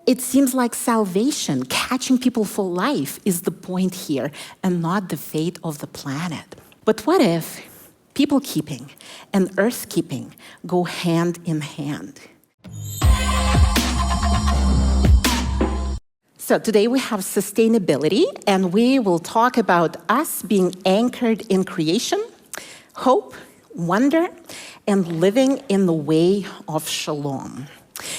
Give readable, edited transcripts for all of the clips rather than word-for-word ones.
It seems like salvation, catching people for life, is the point here and not the fate of the planet. But what if people keeping and earth keeping go hand in hand? So today we have sustainability, and we will talk about us being anchored in creation, hope, wonder, and living in the way of shalom.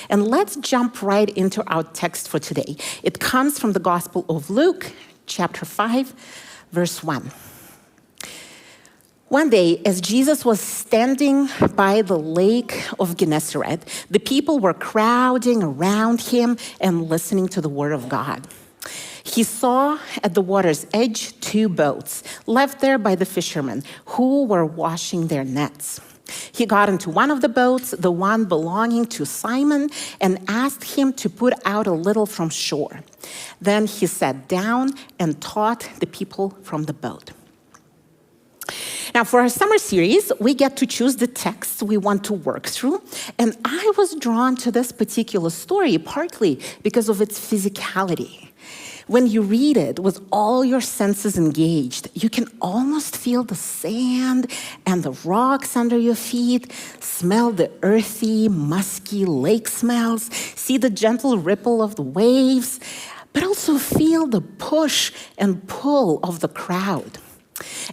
And let's jump right into our text for today. It comes from the Gospel of Luke, chapter 5, verse 1. One day, as Jesus was standing by the lake of Gennesaret, the people were crowding around him and listening to the word of God. He saw at the water's edge 2 boats left there by the fishermen who were washing their nets. He got into one of the boats, the one belonging to Simon, and asked him to put out a little from shore. Then he sat down and taught the people from the boat. Now, for our summer series, we get to choose the texts we want to work through, and I was drawn to this particular story partly because of its physicality. When you read it with all your senses engaged, you can almost feel the sand and the rocks under your feet, smell the earthy, musky lake smells, see the gentle ripple of the waves, but also feel the push and pull of the crowd.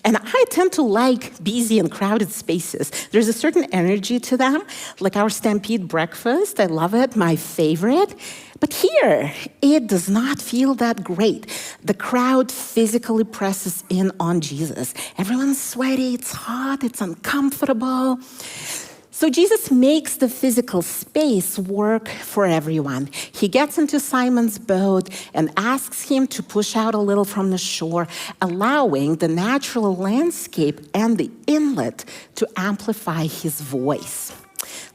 And I tend to like busy and crowded spaces. There's a certain energy to them, like our Stampede breakfast. I love it, my favorite. But here, it does not feel that great. The crowd physically presses in on Jesus. Everyone's sweaty, it's hot, it's uncomfortable. So Jesus makes the physical space work for everyone. He gets into Simon's boat and asks him to push out a little from the shore, allowing the natural landscape and the inlet to amplify his voice.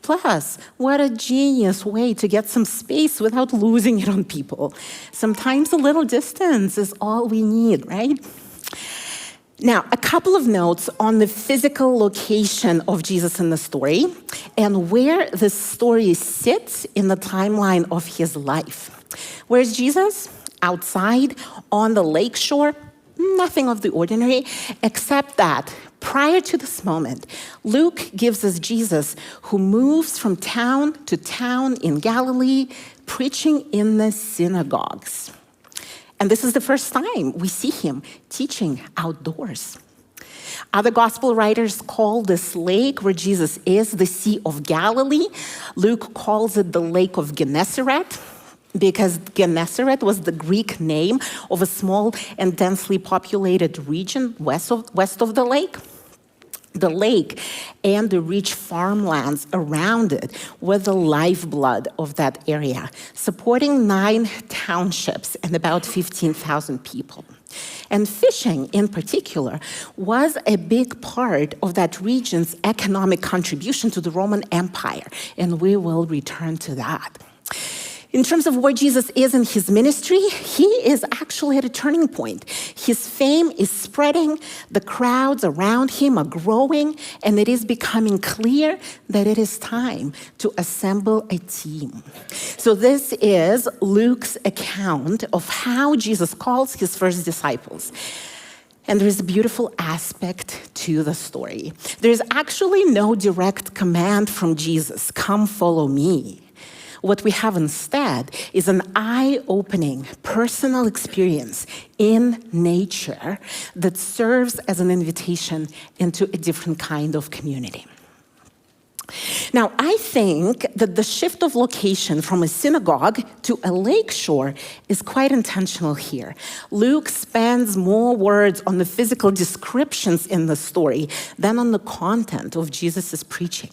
Plus, what a genius way to get some space without losing it on people. Sometimes a little distance is all we need, right? Now, a couple of notes on the physical location of Jesus in the story and where this story sits in the timeline of his life. Where's Jesus? Outside, on the lake shore, nothing of the ordinary, except that prior to this moment, Luke gives us Jesus who moves from town to town in Galilee, preaching in the synagogues. And this is the first time we see him teaching outdoors. Other gospel writers call this lake where Jesus is the Sea of Galilee. Luke calls it the Lake of Gennesaret, because Gennesaret was the Greek name of a small and densely populated region west of the lake. The lake and the rich farmlands around it were the lifeblood of that area, supporting 9 townships and about 15,000 people. And fishing, in particular, was a big part of that region's economic contribution to the Roman Empire, and we will return to that. In terms of where Jesus is in his ministry, he is actually at a turning point. His fame is spreading, the crowds around him are growing, and it is becoming clear that it is time to assemble a team. So this is Luke's account of how Jesus calls his first disciples. And there is a beautiful aspect to the story. There is actually no direct command from Jesus, "Come follow me." What we have instead is an eye-opening personal experience in nature that serves as an invitation into a different kind of community. Now, I think that the shift of location from a synagogue to a lakeshore is quite intentional here. Luke spends more words on the physical descriptions in the story than on the content of Jesus' preaching.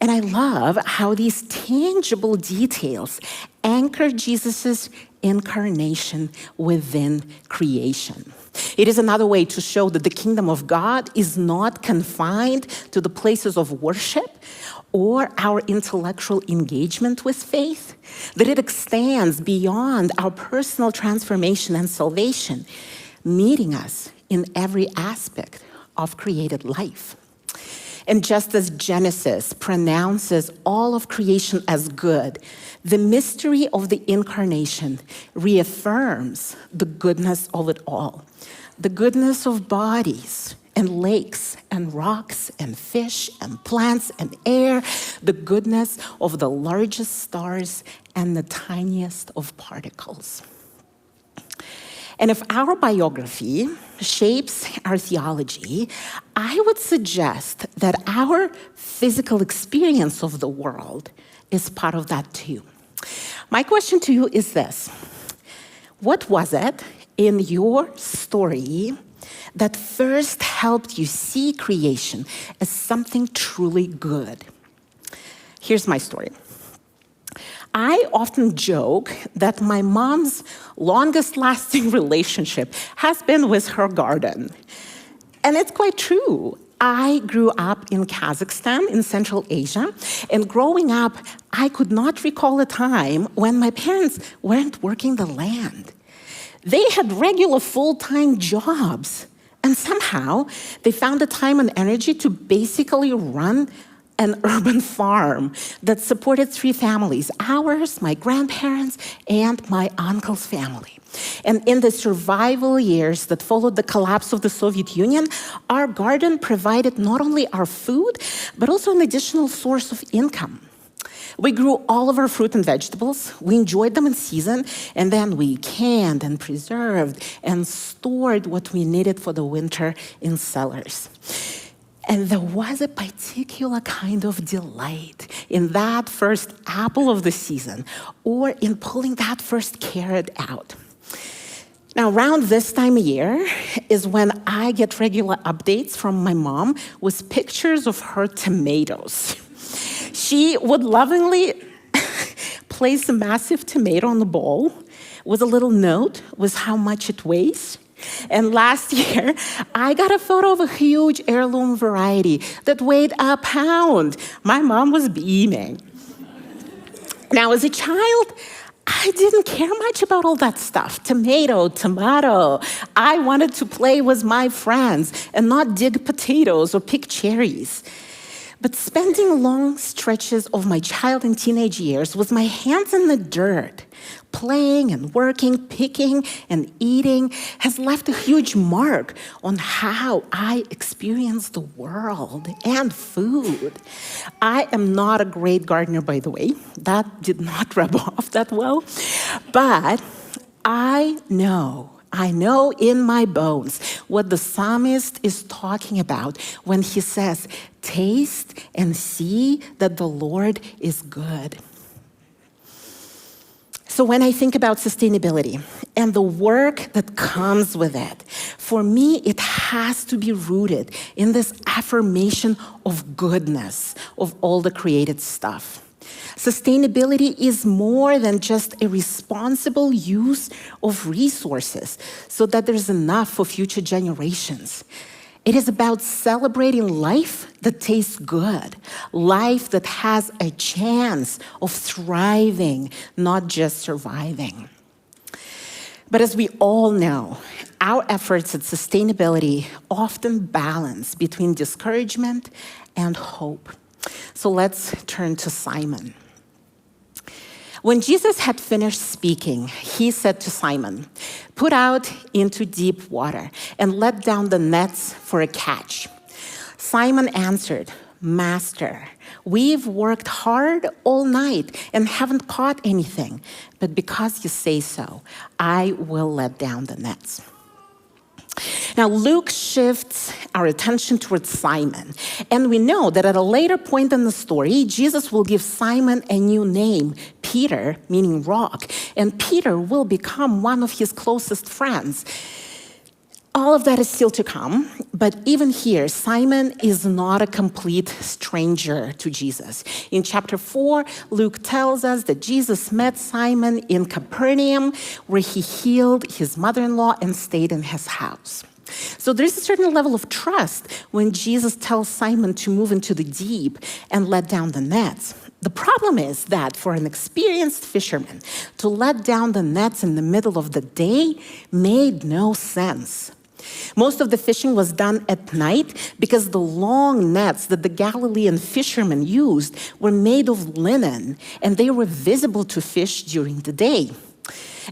And I love how these tangible details anchor Jesus' incarnation within creation. It is another way to show that the kingdom of God is not confined to the places of worship or our intellectual engagement with faith, that it extends beyond our personal transformation and salvation, meeting us in every aspect of created life. And just as Genesis pronounces all of creation as good, the mystery of the incarnation reaffirms the goodness of it all. The goodness of bodies and lakes and rocks and fish and plants and air, the goodness of the largest stars and the tiniest of particles. And if our biography shapes our theology, I would suggest that our physical experience of the world is part of that too. My question to you is this: what was it in your story that first helped you see creation as something truly good? Here's my story. I often joke that my mom's longest lasting relationship has been with her garden. And it's quite true. I grew up in Kazakhstan in Central Asia, and growing up, I could not recall a time when my parents weren't working the land. They had regular full-time jobs, and somehow they found the time and energy to basically run an urban farm that supported 3 families: ours, my grandparents, and my uncle's family. And in the survival years that followed the collapse of the Soviet Union, our garden provided not only our food, but also an additional source of income. We grew all of our fruit and vegetables. We enjoyed them in season, and then we canned and preserved and stored what we needed for the winter in cellars. And there was a particular kind of delight in that first apple of the season, or in pulling that first carrot out. Now, around this time of year is when I get regular updates from my mom with pictures of her tomatoes. She would lovingly place a massive tomato on the bowl with a little note with how much it weighs. And last year, I got a photo of a huge heirloom variety that weighed a pound. My mom was beaming. Now, as a child, I didn't care much about all that stuff. Tomato. I wanted to play with my friends and not dig potatoes or pick cherries. But spending long stretches of my child and teenage years with my hands in the dirt, playing and working, picking and eating, has left a huge mark on how I experience the world and food. I am not a great gardener, by the way. That did not rub off that well. But I know in my bones what the psalmist is talking about when he says, "Taste and see that the Lord is good." So when I think about sustainability and the work that comes with it, for me, it has to be rooted in this affirmation of goodness of all the created stuff. Sustainability is more than just a responsible use of resources so that there's enough for future generations. It is about celebrating life that tastes good, life that has a chance of thriving, not just surviving. But as we all know, our efforts at sustainability often balance between discouragement and hope. So let's turn to Simon. When Jesus had finished speaking, he said to Simon, "Put out into deep water and let down the nets for a catch." Simon answered, "Master, we've worked hard all night and haven't caught anything, but because you say so, I will let down the nets." Now, Luke shifts our attention towards Simon, and we know that at a later point in the story, Jesus will give Simon a new name, Peter, meaning rock, and Peter will become one of his closest friends. All of that is still to come, but even here, Simon is not a complete stranger to Jesus. In chapter 4, Luke tells us that Jesus met Simon in Capernaum, where he healed his mother-in-law and stayed in his house. So there's a certain level of trust when Jesus tells Simon to move into the deep and let down the nets. The problem is that for an experienced fisherman, to let down the nets in the middle of the day made no sense. Most of the fishing was done at night because the long nets that the Galilean fishermen used were made of linen, and they were visible to fish during the day.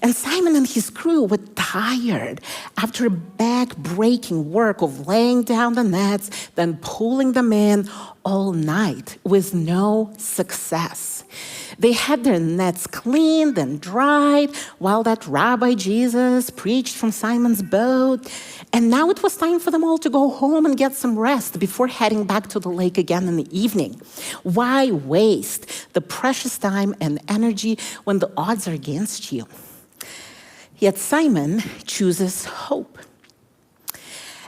And Simon and his crew were tired after a back-breaking work of laying down the nets, then pulling them in all night with no success. They had their nets cleaned and dried while that Rabbi Jesus preached from Simon's boat. And now it was time for them all to go home and get some rest before heading back to the lake again in the evening. Why waste the precious time and energy when the odds are against you? Yet Simon chooses hope.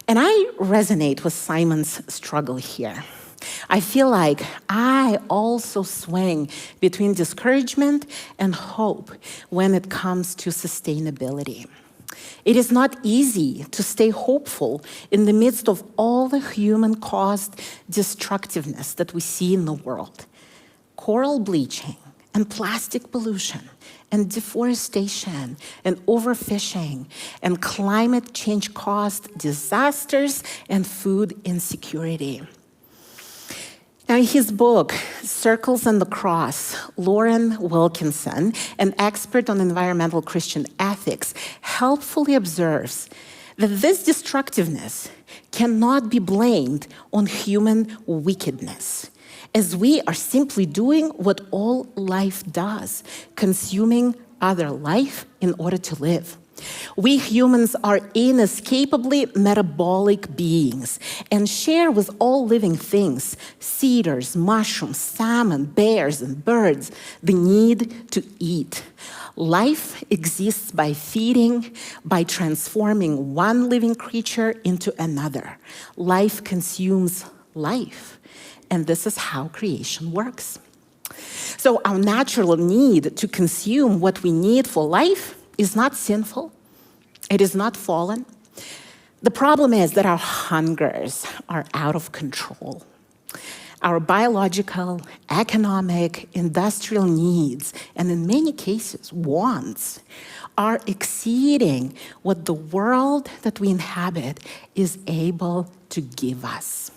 And I resonate with Simon's struggle here. I feel like I also swing between discouragement and hope when it comes to sustainability. It is not easy to stay hopeful in the midst of all the human-caused destructiveness that we see in the world. Coral bleaching and plastic pollution and deforestation and overfishing and climate change caused disasters and food insecurity. Now, in his book, Circles and the Cross, Lauren Wilkinson, an expert on environmental Christian ethics, helpfully observes that this destructiveness cannot be blamed on human wickedness, as we are simply doing what all life does, consuming other life in order to live. We humans are inescapably metabolic beings and share with all living things, cedars, mushrooms, salmon, bears, and birds, the need to eat. Life exists by feeding, by transforming one living creature into another. Life consumes life, and this is how creation works. So our natural need to consume what we need for life is not sinful. It is not fallen. The problem is that our hungers are out of control. Our biological, economic, industrial needs, and in many cases, wants, are exceeding what the world that we inhabit is able to give us.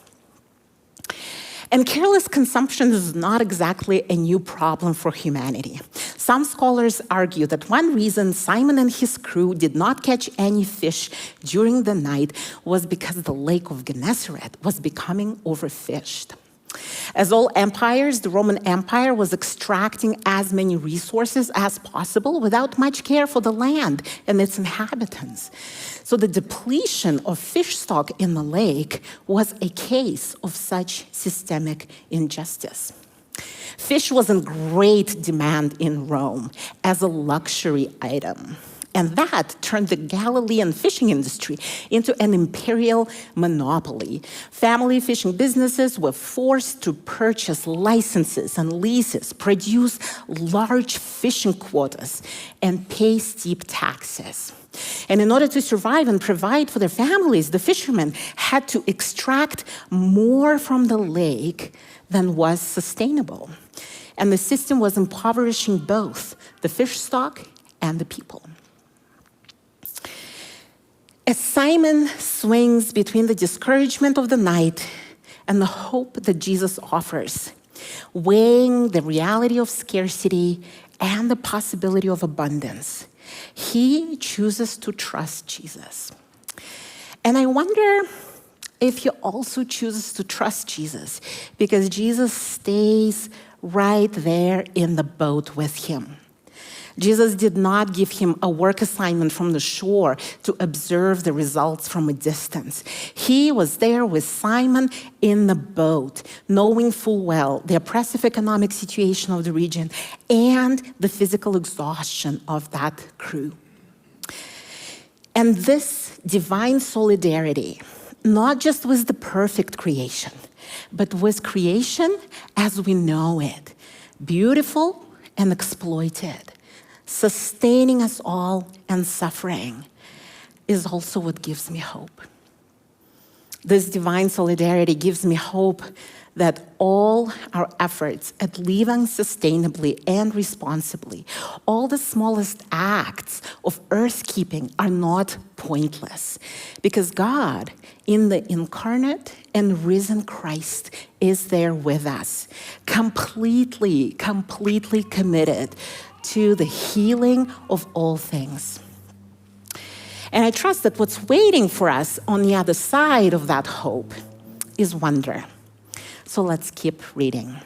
And careless consumption is not exactly a new problem for humanity. Some scholars argue that one reason Simon and his crew did not catch any fish during the night was because the Lake of Gennesaret was becoming overfished. As all empires, the Roman Empire was extracting as many resources as possible without much care for the land and its inhabitants. So the depletion of fish stock in the lake was a case of such systemic injustice. Fish was in great demand in Rome as a luxury item. And that turned the Galilean fishing industry into an imperial monopoly. Family fishing businesses were forced to purchase licenses and leases, produce large fishing quotas, and pay steep taxes. And in order to survive and provide for their families, the fishermen had to extract more from the lake than was sustainable. And the system was impoverishing both the fish stock and the people. As Simon swings between the discouragement of the night and the hope that Jesus offers, weighing the reality of scarcity and the possibility of abundance, he chooses to trust Jesus. And I wonder if he also chooses to trust Jesus because Jesus stays right there in the boat with him. Jesus did not give him a work assignment from the shore to observe the results from a distance. He was there with Simon in the boat, knowing full well the oppressive economic situation of the region and the physical exhaustion of that crew. And this divine solidarity, not just with the perfect creation, but with creation as we know it, beautiful and exploited, sustaining us all and suffering, is also what gives me hope. This divine solidarity gives me hope that all our efforts at living sustainably and responsibly, all the smallest acts of earthkeeping are not pointless, because God, in the incarnate and risen Christ, is there with us, completely committed to the healing of all things. And I trust that what's waiting for us on the other side of that hope is wonder. So let's keep reading.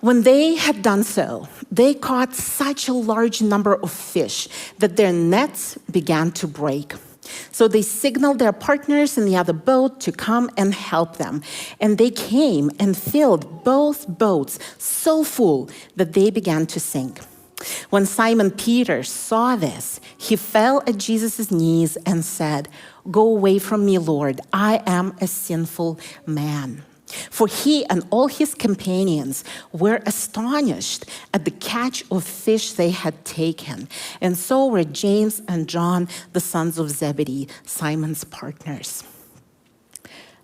When they had done so, they caught such a large number of fish that their nets began to break. So they signaled their partners in the other boat to come and help them. And they came and filled both boats so full that they began to sink. When Simon Peter saw this, he fell at Jesus' knees and said, "Go away from me, Lord, I am a sinful man." For he and all his companions were astonished at the catch of fish they had taken, and so were James and John, the sons of Zebedee, Simon's partners.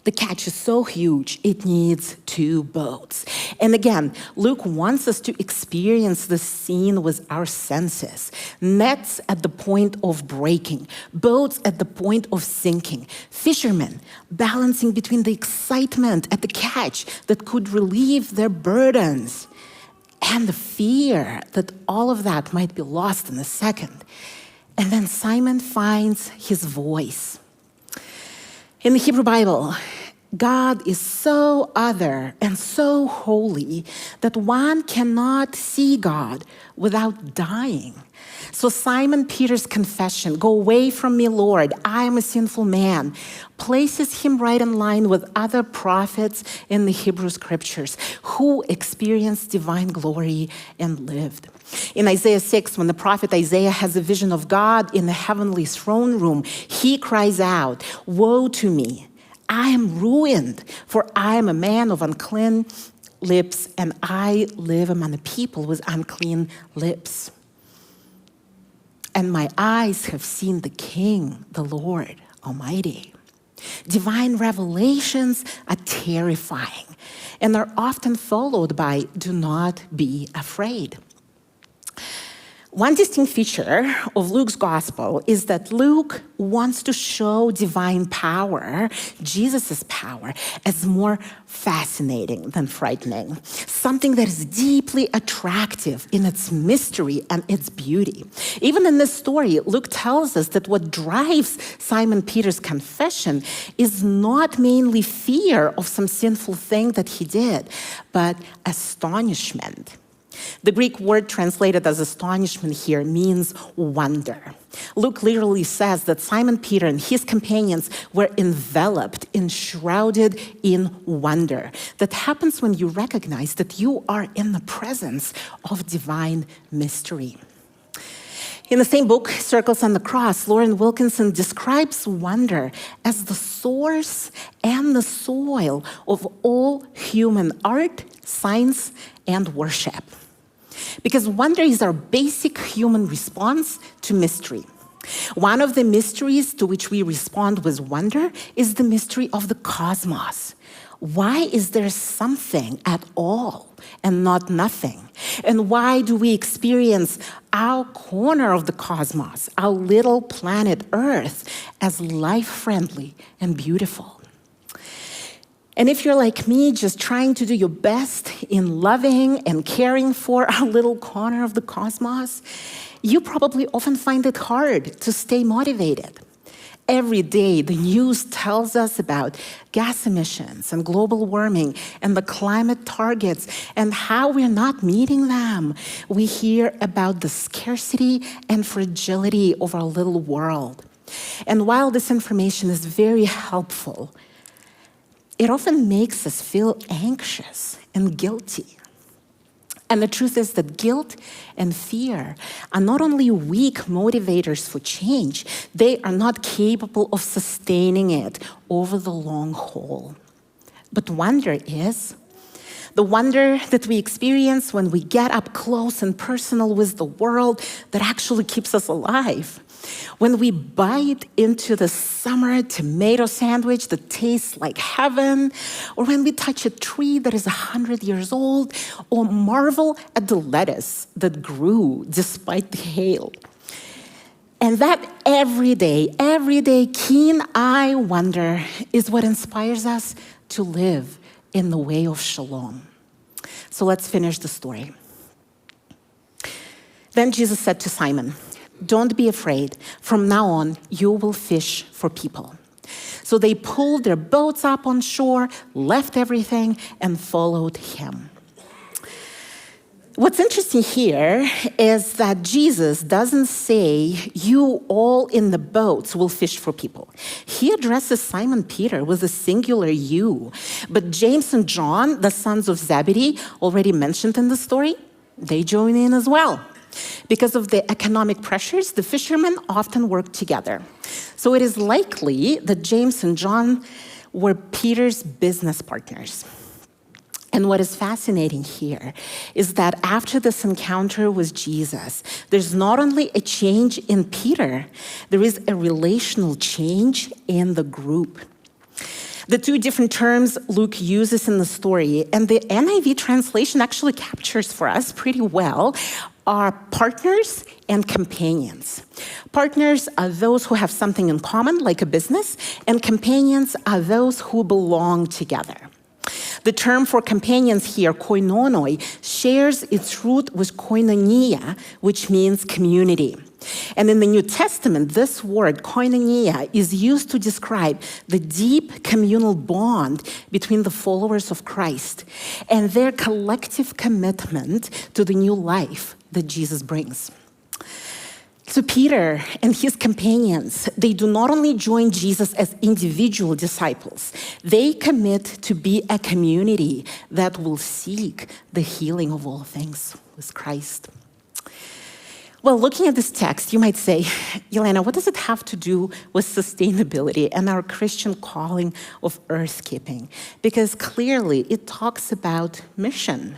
The catch is so huge, it needs 2 boats. And again, Luke wants us to experience the scene with our senses. Nets at the point of breaking, boats at the point of sinking, fishermen balancing between the excitement at the catch that could relieve their burdens and the fear that all of that might be lost in a second. And then Simon finds his voice. In the Hebrew Bible, God is so other and so holy that one cannot see God without dying. So Simon Peter's confession, "Go away from me, Lord, I am a sinful man," places him right in line with other prophets in the Hebrew scriptures who experienced divine glory and lived. In Isaiah 6, when the prophet Isaiah has a vision of God in the heavenly throne room, he cries out, "Woe to me! I am ruined, for I am a man of unclean lips, and I live among a people with unclean lips. And my eyes have seen the King, the Lord Almighty." Divine revelations are terrifying and are often followed by "do not be afraid." One distinct feature of Luke's gospel is that Luke wants to show divine power, Jesus' power, as more fascinating than frightening, something that is deeply attractive in its mystery and its beauty. Even in this story, Luke tells us that what drives Simon Peter's confession is not mainly fear of some sinful thing that he did, but astonishment. The Greek word translated as astonishment here means wonder. Luke literally says that Simon Peter and his companions were enveloped, enshrouded in wonder. That happens when you recognize that you are in the presence of divine mystery. In the same book, Circles on the Cross, Lauren Wilkinson describes wonder as the source and the soil of all human art, science, and worship. Because wonder is our basic human response to mystery. One of the mysteries to which we respond with wonder is the mystery of the cosmos. Why is there something at all and not nothing? And why do we experience our corner of the cosmos, our little planet Earth, as life-friendly and beautiful? And if you're like me, just trying to do your best in loving and caring for our little corner of the cosmos, you probably often find it hard to stay motivated. Every day, the news tells us about gas emissions and global warming and the climate targets and how we're not meeting them. We hear about the scarcity and fragility of our little world. And while this information is very helpful, it often makes us feel anxious and guilty. And the truth is that guilt and fear are not only weak motivators for change, they are not capable of sustaining it over the long haul. But wonder is. The wonder that we experience when we get up close and personal with the world that actually keeps us alive. When we bite into the summer tomato sandwich that tastes like heaven, or when we touch a tree that is 100 years old, or marvel at the lettuce that grew despite the hail. And that everyday keen-eye wonder is what inspires us to live in the way of shalom. So let's finish the story. Then Jesus said to Simon, "Don't be afraid. From now on, you will fish for people." So they pulled their boats up on shore, left everything, and followed him. What's interesting here is that Jesus doesn't say, "You all in the boats will fish for people." He addresses Simon Peter with a singular "you." But James and John, the sons of Zebedee, already mentioned in the story, they join in as well. Because of the economic pressures, the fishermen often worked together. So it is likely that James and John were Peter's business partners. And what is fascinating here is that after this encounter with Jesus, there's not only a change in Peter, there is a relational change in the group. The two different terms Luke uses in the story, and the NIV translation actually captures for us pretty well, are partners and companions. Partners are those who have something in common, like a business, and companions are those who belong together. The term for companions here, koinonoi, shares its root with koinonia, which means community. And in the New Testament, this word, koinonia, is used to describe the deep communal bond between the followers of Christ and their collective commitment to the new life that Jesus brings. So Peter and his companions, they do not only join Jesus as individual disciples, they commit to be a community that will seek the healing of all things with Christ. Well, looking at this text, you might say, Yelena, what does it have to do with sustainability and our Christian calling of earthkeeping? Because clearly it talks about mission.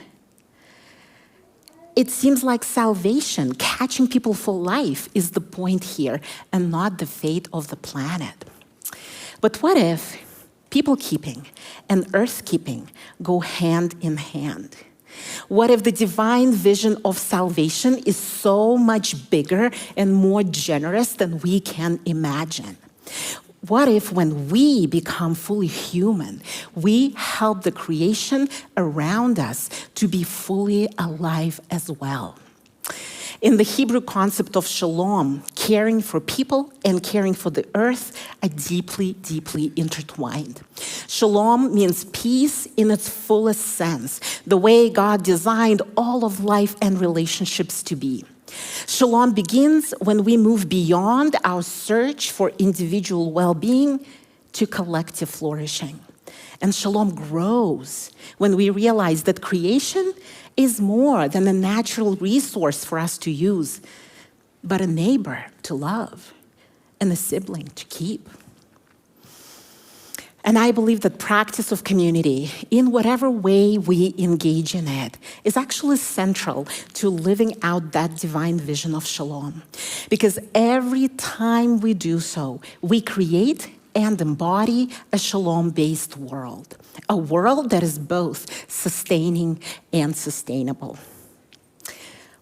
It seems like salvation, catching people for life, is the point here and not the fate of the planet. But what if people keeping and earth keeping go hand in hand? What if the divine vision of salvation is so much bigger and more generous than we can imagine? What if when we become fully human, we help the creation around us to be fully alive as well? In the Hebrew concept of shalom, caring for people and caring for the earth are deeply, deeply intertwined. Shalom means peace in its fullest sense, the way God designed all of life and relationships to be. Shalom begins when we move beyond our search for individual well-being to collective flourishing. And shalom grows when we realize that creation is more than a natural resource for us to use, but a neighbor to love and a sibling to keep. And I believe that practice of community, in whatever way we engage in it, is actually central to living out that divine vision of shalom. Because every time we do so, we create and embody a shalom-based world, a world that is both sustaining and sustainable.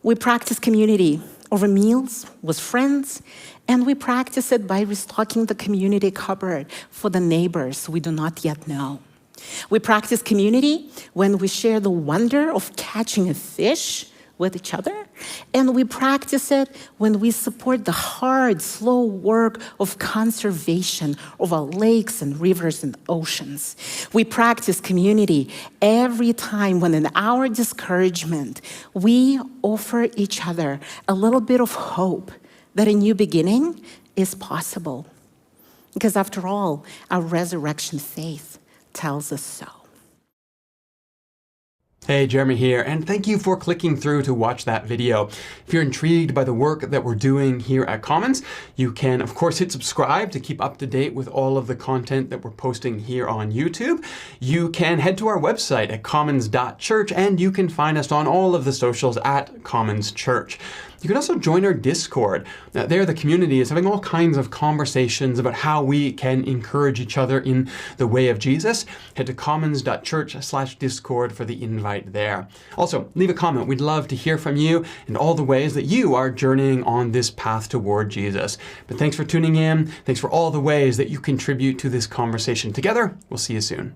We practice community over meals with friends, and we practice it by restocking the community cupboard for the neighbors we do not yet know. We practice community when we share the wonder of catching a fish with each other, and we practice it when we support the hard, slow work of conservation of our lakes and rivers and oceans. We practice community every time when in our discouragement, we offer each other a little bit of hope that a new beginning is possible. Because after all, our resurrection faith tells us so. Hey, Jeremy here, and thank you for clicking through to watch that video. If you're intrigued by the work that we're doing here at Commons, you can, of course, hit subscribe to keep up to date with all of the content that we're posting here on YouTube. You can head to our website at commons.church, and you can find us on all of the socials at Commons Church. You can also join our Discord. There, the community is having all kinds of conversations about how we can encourage each other in the way of Jesus. Head to commons.church/Discord for the invite there. Also, leave a comment. We'd love to hear from you and all the ways that you are journeying on this path toward Jesus. But thanks for tuning in. Thanks for all the ways that you contribute to this conversation. Together, we'll see you soon.